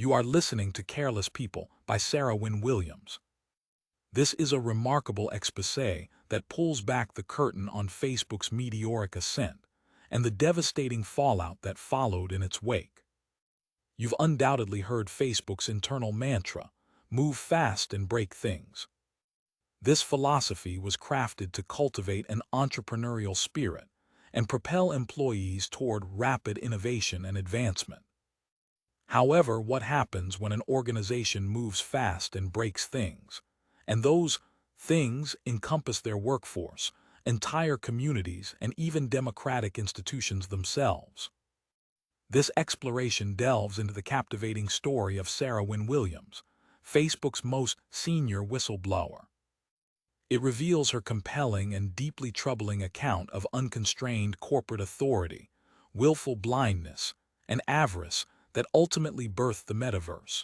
You are listening to Careless People by Sarah Wynne Williams. This is a remarkable exposé that pulls back the curtain on Facebook's meteoric ascent and the devastating fallout that followed in its wake. You've undoubtedly heard Facebook's internal mantra, move fast and break things. This philosophy was crafted to cultivate an entrepreneurial spirit and propel employees toward rapid innovation and advancement. However, what happens when an organization moves fast and breaks things, and those things encompass their workforce, entire communities, and even democratic institutions themselves? This exploration delves into the captivating story of Sarah Wynne Williams, Facebook's most senior whistleblower. It reveals her compelling and deeply troubling account of unconstrained corporate authority, willful blindness, and avarice that ultimately birthed the Metaverse.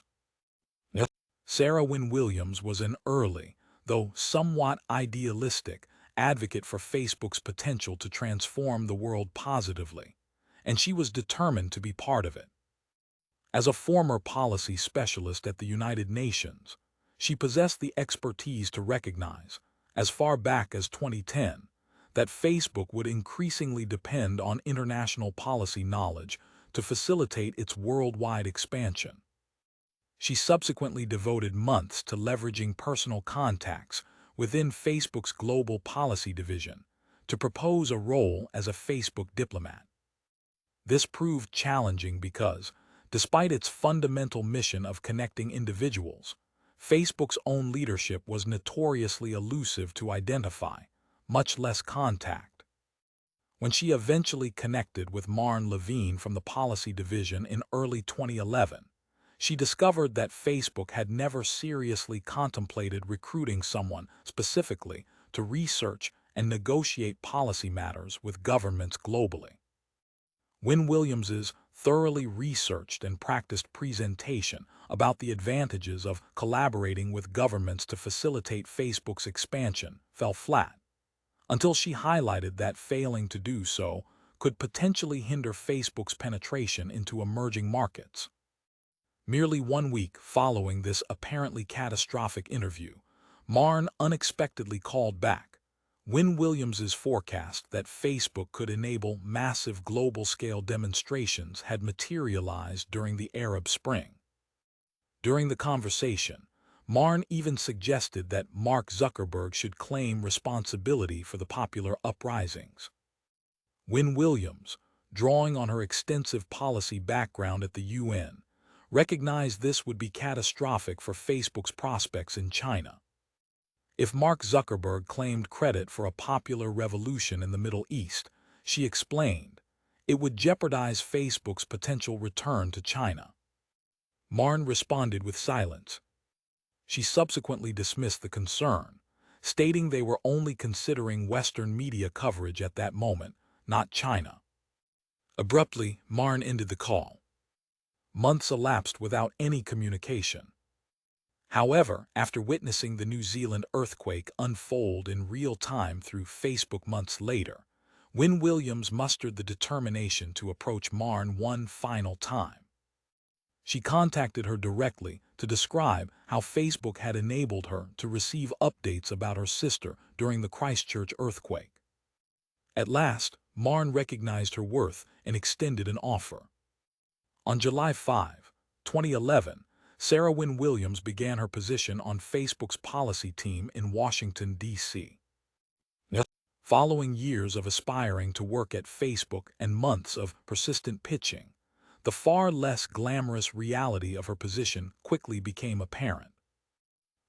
Sarah Wynne Williams was an early, though somewhat idealistic, advocate for Facebook's potential to transform the world positively, and she was determined to be part of it. As a former policy specialist at the United Nations, she possessed the expertise to recognize, as far back as 2010, that Facebook would increasingly depend on international policy knowledge to facilitate its worldwide expansion. She subsequently devoted months to leveraging personal contacts within Facebook's global policy division to propose a role as a Facebook diplomat. This proved challenging because, despite its fundamental mission of connecting individuals, Facebook's own leadership was notoriously elusive to identify, much less contact. When she eventually connected with Marn Levine from the policy division in early 2011, she discovered that Facebook had never seriously contemplated recruiting someone specifically to research and negotiate policy matters with governments globally. Wynne Williams's thoroughly researched and practiced presentation about the advantages of collaborating with governments to facilitate Facebook's expansion fell flat, until she highlighted that failing to do so could potentially hinder Facebook's penetration into emerging markets. Merely 1 week following this apparently catastrophic interview, Marn unexpectedly called back. Wynne Williams's forecast that Facebook could enable massive global-scale demonstrations had materialized during the Arab Spring. During the conversation, Marn even suggested that Mark Zuckerberg should claim responsibility for the popular uprisings. Wynne Williams, drawing on her extensive policy background at the UN, recognized this would be catastrophic for Facebook's prospects in China. If Mark Zuckerberg claimed credit for a popular revolution in the Middle East, she explained, it would jeopardize Facebook's potential return to China. Marn responded with silence. She subsequently dismissed the concern, stating they were only considering Western media coverage at that moment, not China. Abruptly, Marn ended the call. Months elapsed without any communication. However, after witnessing the New Zealand earthquake unfold in real time through Facebook months later, Wynne Williams mustered the determination to approach Marn one final time. She contacted her directly to describe how Facebook had enabled her to receive updates about her sister during the Christchurch earthquake. At last, Marn recognized her worth and extended an offer. On July 5, 2011, Sarah Wynne Williams began her position on Facebook's policy team in Washington, D.C. Following years of aspiring to work at Facebook and months of persistent pitching, the far less glamorous reality of her position quickly became apparent.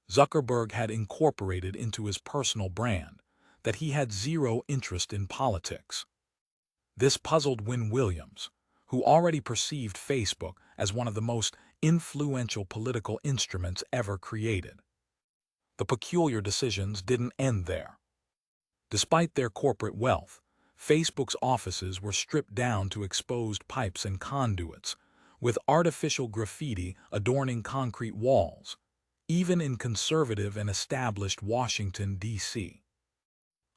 Zuckerberg had incorporated into his personal brand that he had zero interest in politics. This puzzled Wynne Williams, who already perceived Facebook as one of the most influential political instruments ever created. The peculiar decisions didn't end there. Despite their corporate wealth, Facebook's offices were stripped down to exposed pipes and conduits, with artificial graffiti adorning concrete walls, even in conservative and established Washington, D.C.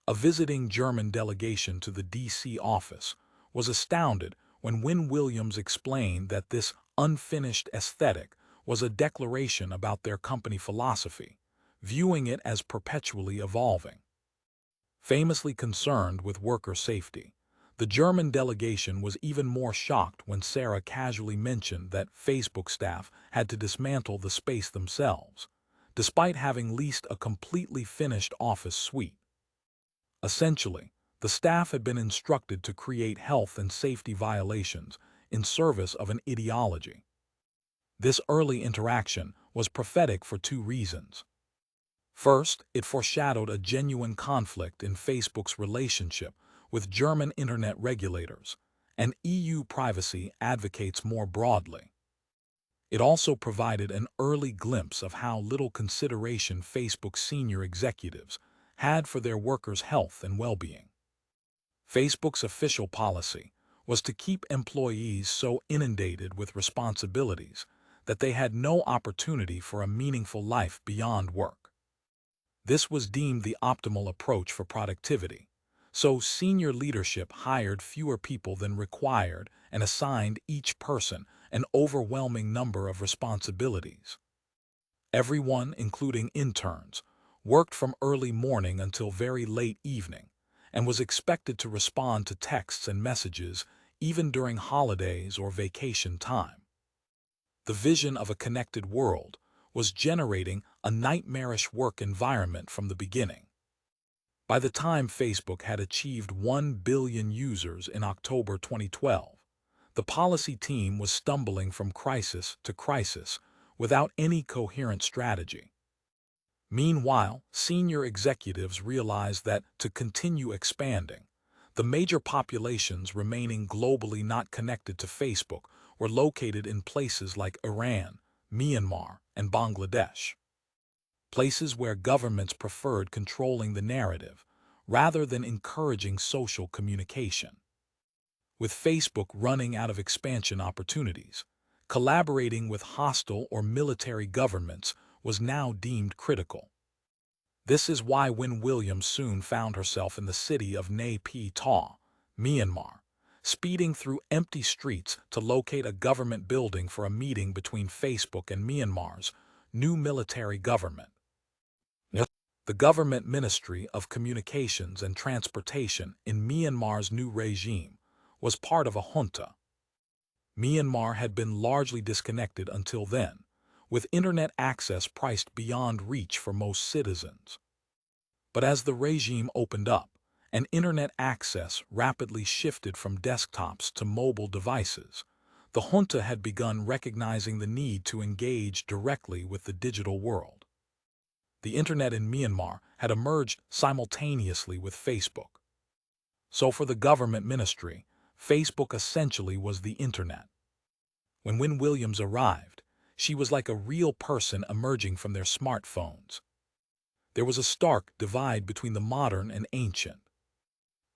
A visiting German delegation to the D.C. office was astounded when Wynne Williams explained that this unfinished aesthetic was a declaration about their company philosophy, viewing it as perpetually evolving. Famously concerned with worker safety, the German delegation was even more shocked when Sarah casually mentioned that Facebook staff had to dismantle the space themselves, despite having leased a completely finished office suite. Essentially, the staff had been instructed to create health and safety violations in service of an ideology. This early interaction was prophetic for two reasons. First, it foreshadowed a genuine conflict in Facebook's relationship with German internet regulators and EU privacy advocates more broadly. It also provided an early glimpse of how little consideration Facebook's senior executives had for their workers' health and well-being. Facebook's official policy was to keep employees so inundated with responsibilities that they had no opportunity for a meaningful life beyond work. This was deemed the optimal approach for productivity, so senior leadership hired fewer people than required and assigned each person an overwhelming number of responsibilities. Everyone, including interns, worked from early morning until very late evening and was expected to respond to texts and messages even during holidays or vacation time. The vision of a connected world was generating a nightmarish work environment from the beginning. By the time Facebook had achieved 1 billion users in October 2012, the policy team was stumbling from crisis to crisis without any coherent strategy. Meanwhile, senior executives realized that to continue expanding, the major populations remaining globally not connected to Facebook were located in places like Iran, Myanmar, and Bangladesh. Places where governments preferred controlling the narrative rather than encouraging social communication. With Facebook running out of expansion opportunities, collaborating with hostile or military governments was now deemed critical. This is why Win Williams soon found herself in the city of Nay Pyi Taw, Myanmar, speeding through empty streets to locate a government building for a meeting between Facebook and Myanmar's new military government. The Government Ministry of Communications and Transportation in Myanmar's new regime was part of a junta. Myanmar had been largely disconnected until then, with internet access priced beyond reach for most citizens. But as the regime opened up, and internet access rapidly shifted from desktops to mobile devices, the junta had begun recognizing the need to engage directly with the digital world. The internet in Myanmar had emerged simultaneously with Facebook. So for the government ministry, Facebook essentially was the internet. When Win Williams arrived, she was like a real person emerging from their smartphones. There was a stark divide between the modern and ancient.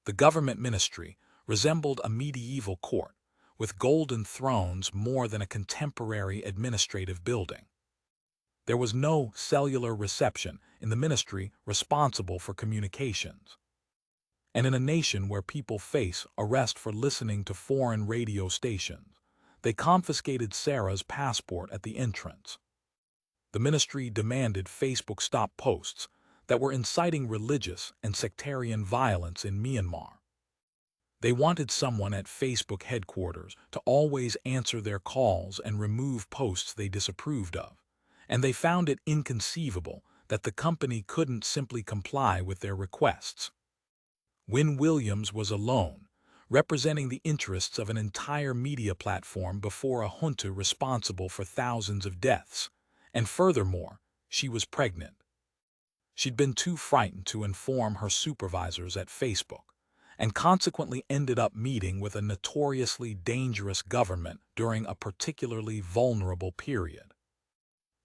The government ministry resembled a medieval court, with golden thrones more than a contemporary administrative building. There was no cellular reception in the ministry responsible for communications. And in a nation where people face arrest for listening to foreign radio stations, they confiscated Sarah's passport at the entrance. The ministry demanded Facebook stop posts that were inciting religious and sectarian violence in Myanmar. They wanted someone at Facebook headquarters to always answer their calls and remove posts they disapproved of, and they found it inconceivable that the company couldn't simply comply with their requests. Win Williams was alone, representing the interests of an entire media platform before a junta responsible for thousands of deaths, and furthermore, she was pregnant. She'd been too frightened to inform her supervisors at Facebook, and consequently ended up meeting with a notoriously dangerous government during a particularly vulnerable period.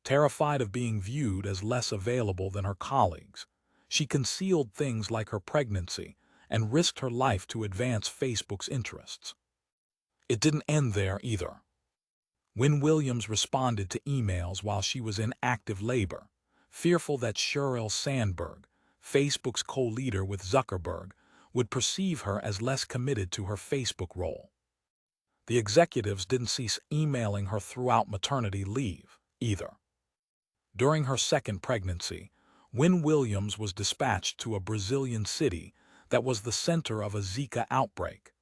Terrified of being viewed as less available than her colleagues, she concealed things like her pregnancy and risked her life to advance Facebook's interests. It didn't end there either. Win Williams responded to emails while she was in active labor, fearful that Sheryl Sandberg, Facebook's co-leader with Zuckerberg, would perceive her as less committed to her Facebook role. The executives didn't cease emailing her throughout maternity leave, either. During her second pregnancy, Wynne Williams was dispatched to a Brazilian city that was the center of a Zika outbreak,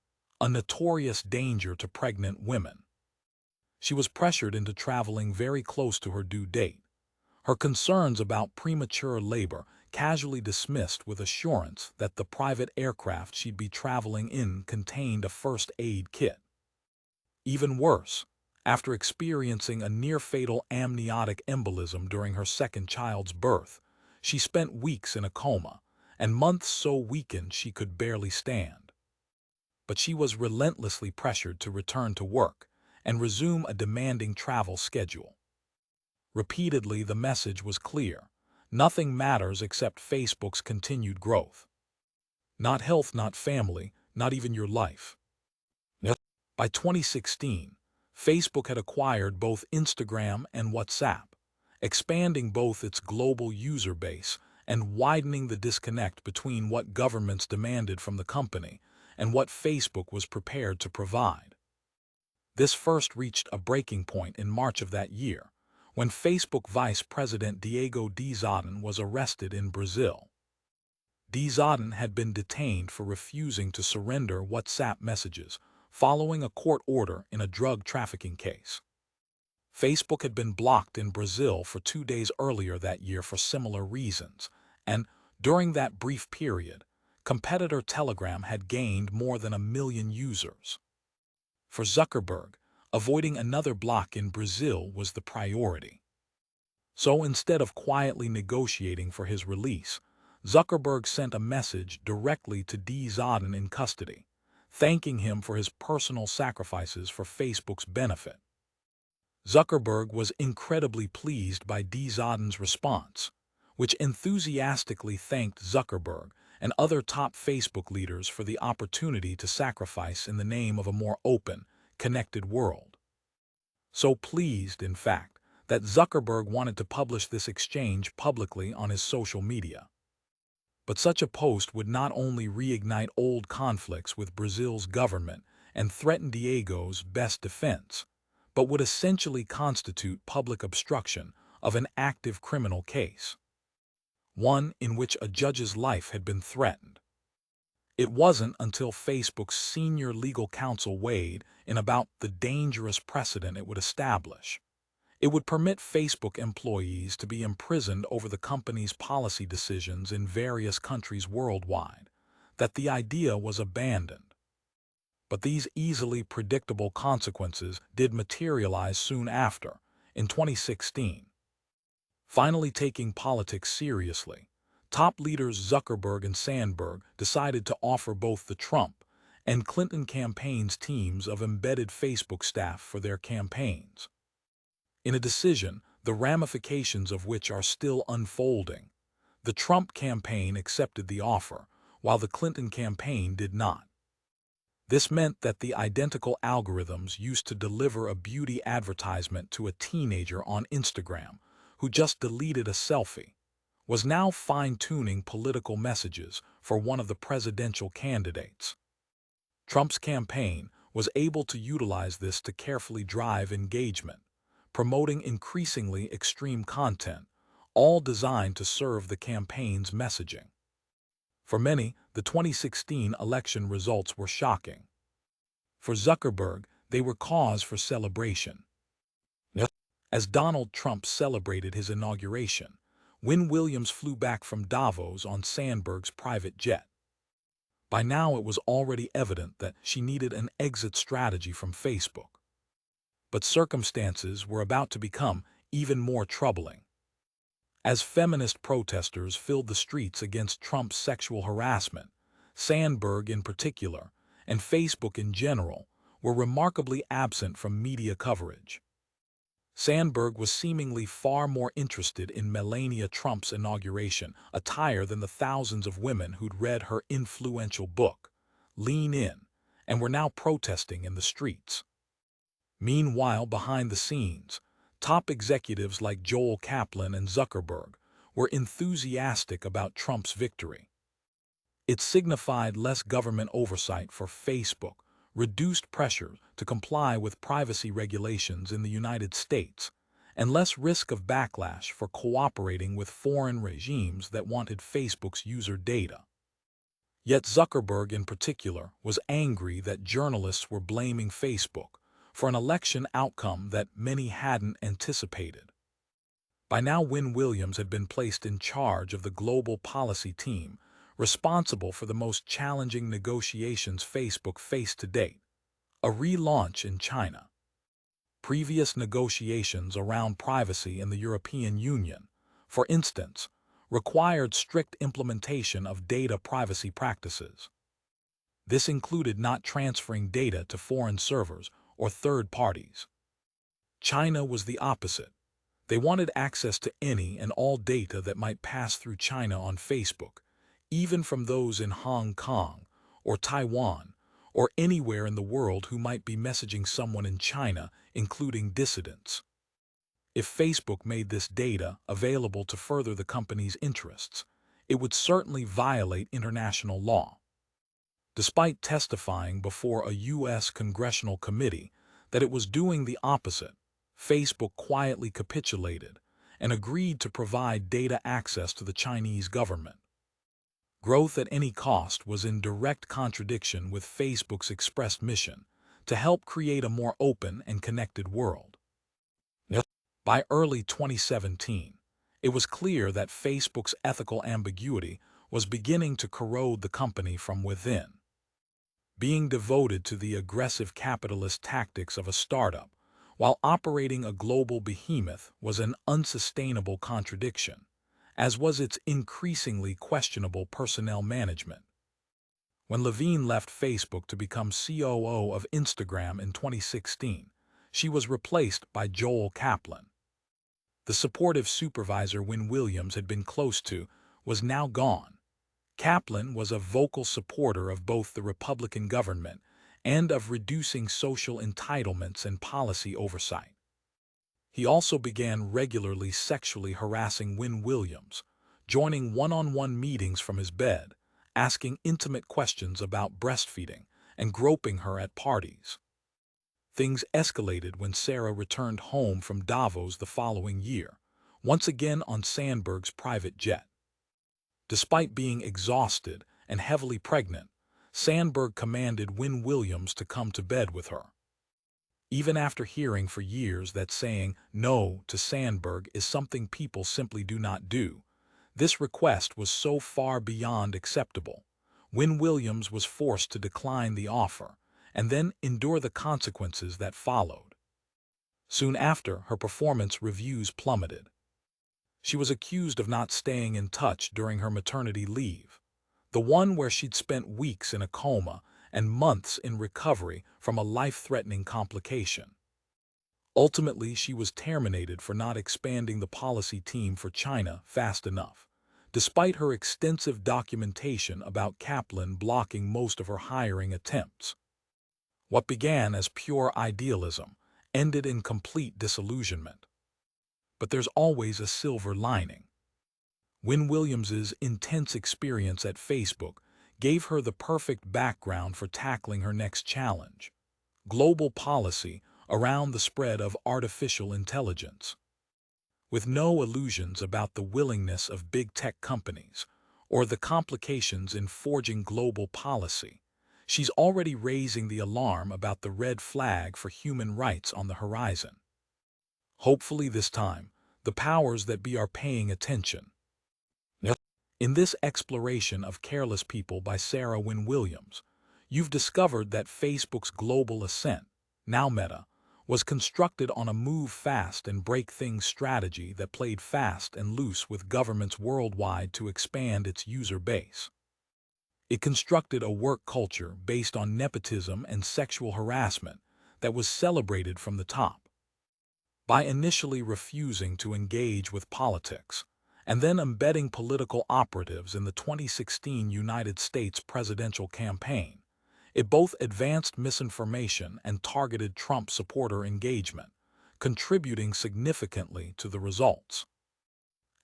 a notorious danger to pregnant women. She was pressured into traveling very close to her due date, her concerns about premature labor casually dismissed with assurance that the private aircraft she'd be traveling in contained a first aid kit. Even worse, after experiencing a near-fatal amniotic embolism during her second child's birth, she spent weeks in a coma, and months so weakened she could barely stand. But she was relentlessly pressured to return to work and resume a demanding travel schedule. Repeatedly, the message was clear: nothing matters except Facebook's continued growth. Not health, not family, not even your life. By 2016, Facebook had acquired both Instagram and WhatsApp, expanding both its global user base and widening the disconnect between what governments demanded from the company and what Facebook was prepared to provide. This first reached a breaking point in March of that year, when Facebook Vice President Diego Dizadin was arrested in Brazil. Dizadin had been detained for refusing to surrender WhatsApp messages following a court order in a drug trafficking case. Facebook had been blocked in Brazil for 2 days earlier that year for similar reasons, and during that brief period, competitor Telegram had gained more than 1 million users. For Zuckerberg, avoiding another block in Brazil was the priority. So instead of quietly negotiating for his release, Zuckerberg sent a message directly to Dizadin in custody, thanking him for his personal sacrifices for Facebook's benefit. Zuckerberg was incredibly pleased by Dizadin's response, which enthusiastically thanked Zuckerberg and other top Facebook leaders for the opportunity to sacrifice in the name of a more open, connected world. So pleased, in fact, that Zuckerberg wanted to publish this exchange publicly on his social media. But such a post would not only reignite old conflicts with Brazil's government and threaten Diego's best defense, but would essentially constitute public obstruction of an active criminal case, one in which a judge's life had been threatened. It wasn't until Facebook's senior legal counsel weighed in about the dangerous precedent it would establish. It would permit Facebook employees to be imprisoned over the company's policy decisions in various countries worldwide, that the idea was abandoned. But these easily predictable consequences did materialize soon after, in 2016. Finally taking politics seriously, top leaders Zuckerberg and Sandberg decided to offer both the Trump and Clinton campaigns teams of embedded Facebook staff for their campaigns. In a decision, the ramifications of which are still unfolding, the Trump campaign accepted the offer, while the Clinton campaign did not. This meant that the identical algorithms used to deliver a beauty advertisement to a teenager on Instagram who just deleted a selfie was now fine-tuning political messages for one of the presidential candidates. Trump's campaign was able to utilize this to carefully drive engagement, promoting increasingly extreme content, all designed to serve the campaign's messaging. For many, the 2016 election results were shocking. For Zuckerberg, they were cause for celebration. As Donald Trump celebrated his inauguration, Wynne Williams flew back from Davos on Sandberg's private jet. By now, it was already evident that she needed an exit strategy from Facebook. But circumstances were about to become even more troubling. As feminist protesters filled the streets against Trump's sexual harassment, Sandberg in particular, and Facebook in general, were remarkably absent from media coverage. Sandberg was seemingly far more interested in Melania Trump's inauguration attire than the thousands of women who'd read her influential book, Lean In, and were now protesting in the streets. Meanwhile, behind the scenes, top executives like Joel Kaplan and Zuckerberg were enthusiastic about Trump's victory. It signified less government oversight for Facebook, reduced pressure to comply with privacy regulations in the United States, and less risk of backlash for cooperating with foreign regimes that wanted Facebook's user data. Yet Zuckerberg in particular was angry that journalists were blaming Facebook for an election outcome that many hadn't anticipated. By now, Wynne Williams had been placed in charge of the global policy team, responsible for the most challenging negotiations Facebook faced to date, a relaunch in China. Previous negotiations around privacy in the European Union, for instance, required strict implementation of data privacy practices. This included not transferring data to foreign servers or third parties. China was the opposite. They wanted access to any and all data that might pass through China on Facebook, even from those in Hong Kong or Taiwan or anywhere in the world who might be messaging someone in China, including dissidents. If Facebook made this data available to further the company's interests, it would certainly violate international law. Despite testifying before a U.S. congressional committee that it was doing the opposite, Facebook quietly capitulated and agreed to provide data access to the Chinese government. Growth at any cost was in direct contradiction with Facebook's expressed mission to help create a more open and connected world. By early 2017, it was clear that Facebook's ethical ambiguity was beginning to corrode the company from within. Being devoted to the aggressive capitalist tactics of a startup while operating a global behemoth was an unsustainable contradiction, as was its increasingly questionable personnel management. When Levine left Facebook to become COO of Instagram in 2016, she was replaced by Joel Kaplan. The supportive supervisor Wynne Williams had been close to was now gone. Kaplan was a vocal supporter of both the Republican government and of reducing social entitlements and policy oversight. He also began regularly sexually harassing Wynne Williams, joining one-on-one meetings from his bed, asking intimate questions about breastfeeding, and groping her at parties. Things escalated when Sarah returned home from Davos the following year, once again on Sandberg's private jet. Despite being exhausted and heavily pregnant, Sandberg commanded Wynne Williams to come to bed with her. Even after hearing for years that saying no to Sandberg is something people simply do not do, this request was so far beyond acceptable. Wynne Williams was forced to decline the offer and then endure the consequences that followed. Soon after, her performance reviews plummeted. She was accused of not staying in touch during her maternity leave, the one where she'd spent weeks in a coma and months in recovery from a life-threatening complication. Ultimately, she was terminated for not expanding the policy team for China fast enough, despite her extensive documentation about Kaplan blocking most of her hiring attempts. What began as pure idealism ended in complete disillusionment. But there's always a silver lining. Wynne Williams's intense experience at Facebook gave her the perfect background for tackling her next challenge: global policy around the spread of artificial intelligence. With no illusions about the willingness of big tech companies or the complications in forging global policy, she's already raising the alarm about the red flag for human rights on the horizon. Hopefully this time, the powers that be are paying attention. In this exploration of Careless People by Sarah Wynne Williams, you've discovered that Facebook's global ascent, now Meta, was constructed on a move fast and break things strategy that played fast and loose with governments worldwide to expand its user base. It constructed a work culture based on nepotism and sexual harassment that was celebrated from the top. By initially refusing to engage with politics, and then embedding political operatives in the 2016 United States presidential campaign, it both advanced misinformation and targeted Trump supporter engagement, contributing significantly to the results.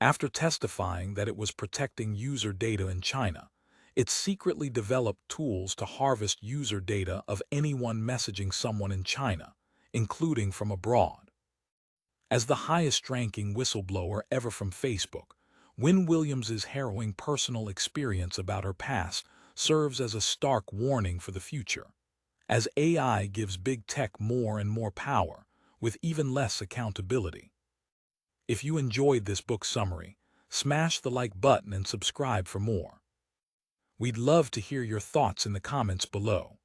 After testifying that it was protecting user data in China, it secretly developed tools to harvest user data of anyone messaging someone in China, including from abroad. As the highest-ranking whistleblower ever from Facebook, Wynne Williams's harrowing personal experience about her past serves as a stark warning for the future. As AI gives big tech more and more power, with even less accountability. If you enjoyed this book summary, smash the like button and subscribe for more. We'd love to hear your thoughts in the comments below.